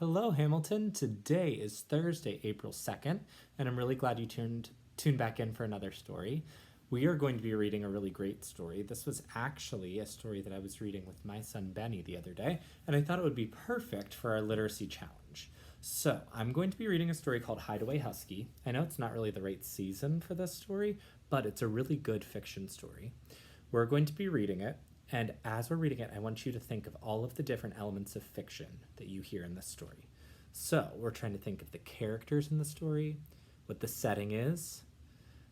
Hello, Hamilton. Today is Thursday, April 2nd, and I'm really glad you tuned back in for another story. We are going to be reading a really great story. This was actually a story that I was reading with my son Benny the other day, and I thought it would be perfect for our literacy challenge. So, I'm going to be reading a story called Hideaway Husky. I know it's not really the right season for this story, but it's a really good fiction story. We're going to be reading it, and as we're reading it, I want you to think of all of the different elements of fiction that you hear in this story. So, we're trying to think of the characters in the story, what the setting is,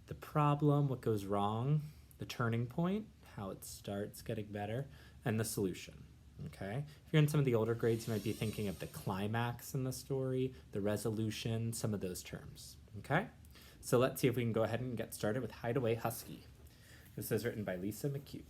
the problem, what goes wrong, the turning point, how it starts getting better, and the solution. Okay? If you're in some of the older grades, you might be thinking of the climax in the story, the resolution, some of those terms. Okay? So let's see if we can go ahead and get started with Hideaway Husky. This is written by Lisa McHugh.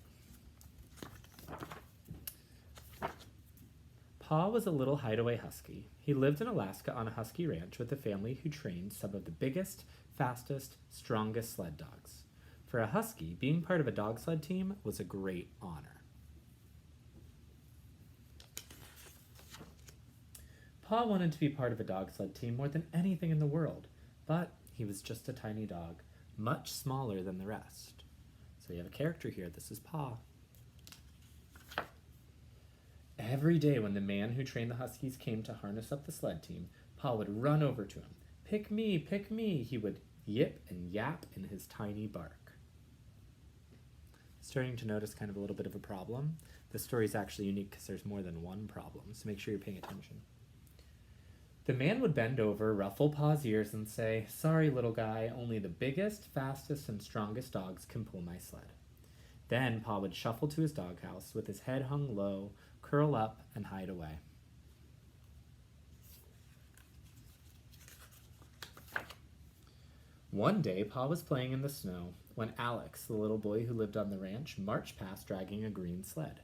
Pa was a little hideaway husky. He lived in Alaska on a husky ranch with a family who trained some of the biggest, fastest, strongest sled dogs. For a husky, being part of a dog sled team was a great honor. Pa wanted to be part of a dog sled team more than anything in the world, but he was just a tiny dog, much smaller than the rest. So we have a character here. This is Pa. Every day when the man who trained the huskies came to harness up the sled team, Pa would run over to him. Pick me, he would yip and yap in his tiny bark. Starting to notice kind of a little bit of a problem. This story is actually unique because there's more than one problem, so make sure you're paying attention. The man would bend over, ruffle Pa's ears, and say, "Sorry, little guy, only the biggest, fastest, and strongest dogs can pull my sled." Then Pa would shuffle to his doghouse with his head hung low, curl up, and hide away. One day, Pa was playing in the snow when Alex, the little boy who lived on the ranch, marched past dragging a green sled.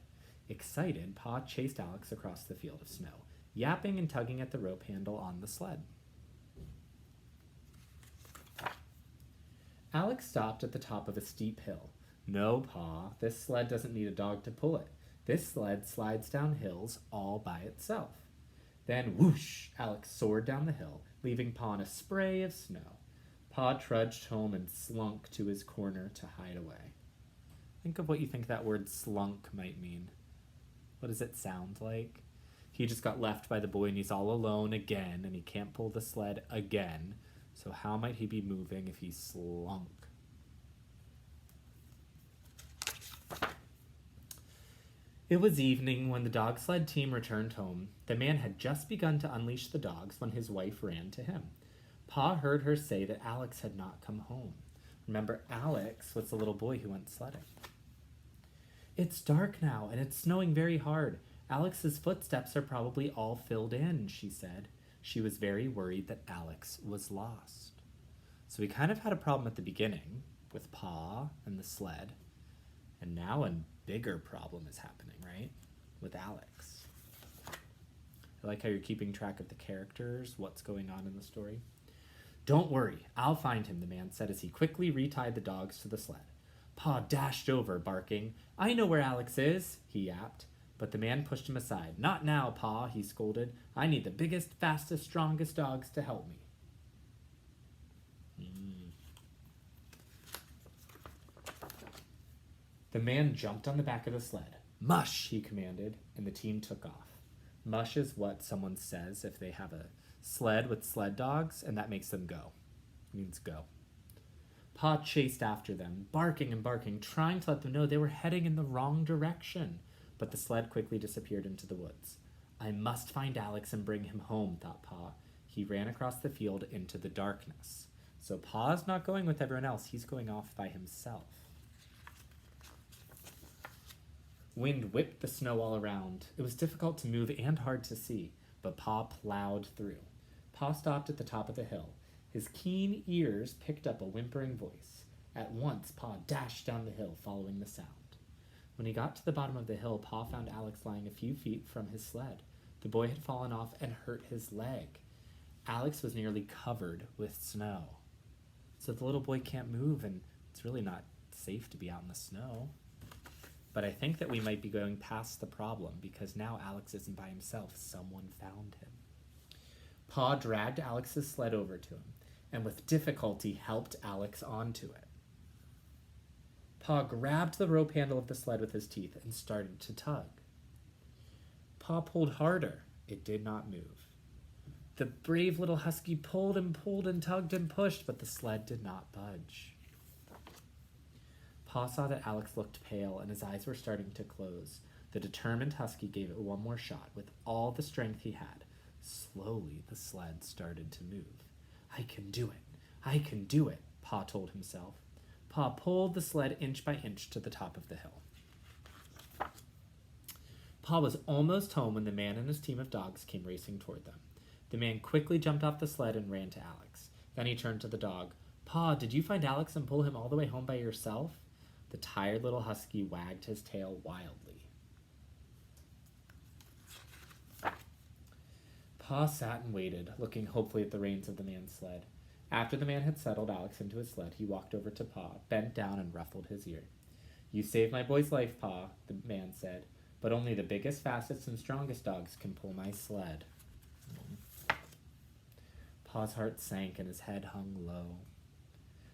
Excited, Pa chased Alex across the field of snow, yapping and tugging at the rope handle on the sled. Alex stopped at the top of a steep hill. "No, Pa, this sled doesn't need a dog to pull it. This sled slides down hills all by itself." Then whoosh, Alex soared down the hill, leaving Pa in a spray of snow. Pa trudged home and slunk to his corner to hide away. Think of what you think that word slunk might mean. What does it sound like? He just got left by the boy and he's all alone again, and he can't pull the sled again. So how might he be moving if he slunk? It was evening when the dog sled team returned home. The man had just begun to unleash the dogs when his wife ran to him. Pa heard her say that Alex had not come home. Remember, Alex was the little boy who went sledding. "It's dark now, and it's snowing very hard. Alex's footsteps are probably all filled in," she said. She was very worried that Alex was lost. So we kind of had a problem at the beginning with Pa and the sled. And now a bigger problem is happening, right? With Alex. I like how you're keeping track of the characters, what's going on in the story. "Don't worry, I'll find him," the man said as he quickly retied the dogs to the sled. Pa dashed over, barking. "I know where Alex is," he yapped. But the man pushed him aside. "Not now, Pa," he scolded. "I need the biggest, fastest, strongest dogs to help me." The man jumped on the back of the sled. "Mush," he commanded, and the team took off. Mush is what someone says if they have a sled with sled dogs, and that makes them go. It means go. Pa chased after them, barking and barking, trying to let them know they were heading in the wrong direction. But the sled quickly disappeared into the woods. "I must find Alex and bring him home," thought Pa. He ran across the field into the darkness. So Pa's not going with everyone else. He's going off by himself. Wind whipped the snow all around. It was difficult to move and hard to see, but Pa plowed through. Pa stopped at the top of the hill. His keen ears picked up a whimpering voice. At once, Pa dashed down the hill, following the sound. When he got to the bottom of the hill, Pa found Alex lying a few feet from his sled. The boy had fallen off and hurt his leg. Alex was nearly covered with snow. So the little boy can't move, and it's really not safe to be out in the snow. But I think that we might be going past the problem because now Alex isn't by himself. Someone found him. Pa dragged Alex's sled over to him, and with difficulty helped Alex onto it. Pa grabbed the rope handle of the sled with his teeth and started to tug. Pa pulled harder. It did not move. The brave little husky pulled and tugged and pushed, but the sled did not budge. Pa saw that Alex looked pale and his eyes were starting to close. The determined husky gave it one more shot with all the strength he had. Slowly, the sled started to move. I can do it. I can do it, Pa told himself. Pa pulled the sled inch by inch to the top of the hill. Pa was almost home when the man and his team of dogs came racing toward them. The man quickly jumped off the sled and ran to Alex. Then he turned to the dog. Pa, did you find Alex and pull him all the way home by yourself? The tired little husky wagged his tail wildly. Pa sat and waited, looking hopefully at the reins of the man's sled. After the man had settled Alex into his sled, he walked over to Pa, bent down and ruffled his ear. You saved my boy's life, Pa, the man said, but only the biggest, fastest, and strongest dogs can pull my sled. Pa's heart sank and his head hung low.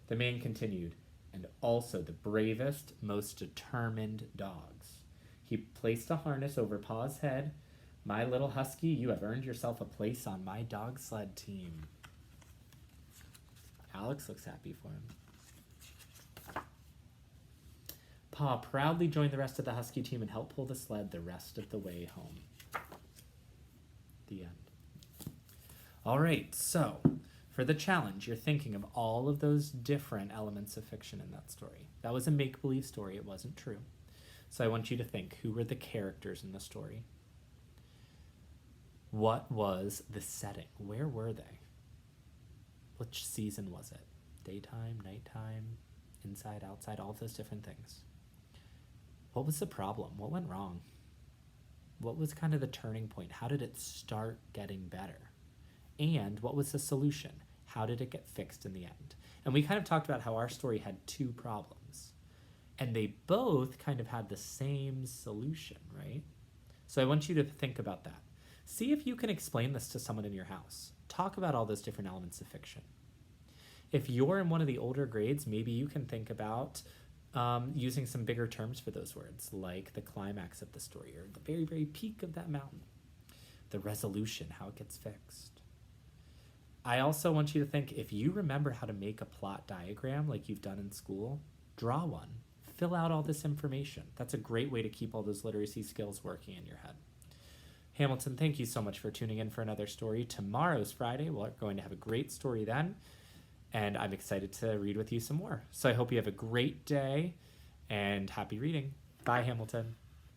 The man continued, and also the bravest, most determined dogs. He placed a harness over Pa's head. My little husky, you have earned yourself a place on my dog sled team. Alex looks happy for him. Pa proudly joined the rest of the husky team and helped pull the sled the rest of the way home. The end. All right, so for the challenge, you're thinking of all of those different elements of fiction in that story. That was a make-believe story. It wasn't true. So I want you to think, who were the characters in the story? What was the setting? Where were they? Which season was it? Daytime, nighttime, inside, outside, all of those different things. What was the problem? What went wrong? What was kind of the turning point? How did it start getting better? And what was the solution? How did it get fixed in the end? And we kind of talked about how our story had two problems. And they both kind of had the same solution, right? So I want you to think about that. See if you can explain this to someone in your house. Talk about all those different elements of fiction. If you're in one of the older grades, maybe you can think about using some bigger terms for those words, like the climax of the story or the very, very peak of that mountain. The resolution, how it gets fixed. I also want you to think, if you remember how to make a plot diagram like you've done in school, draw one. Fill out all this information. That's a great way to keep all those literacy skills working in your head. Hamilton, thank you so much for tuning in for another story. Tomorrow's Friday. We're going to have a great story then, and I'm excited to read with you some more. So I hope you have a great day, and happy reading. Bye, Hamilton.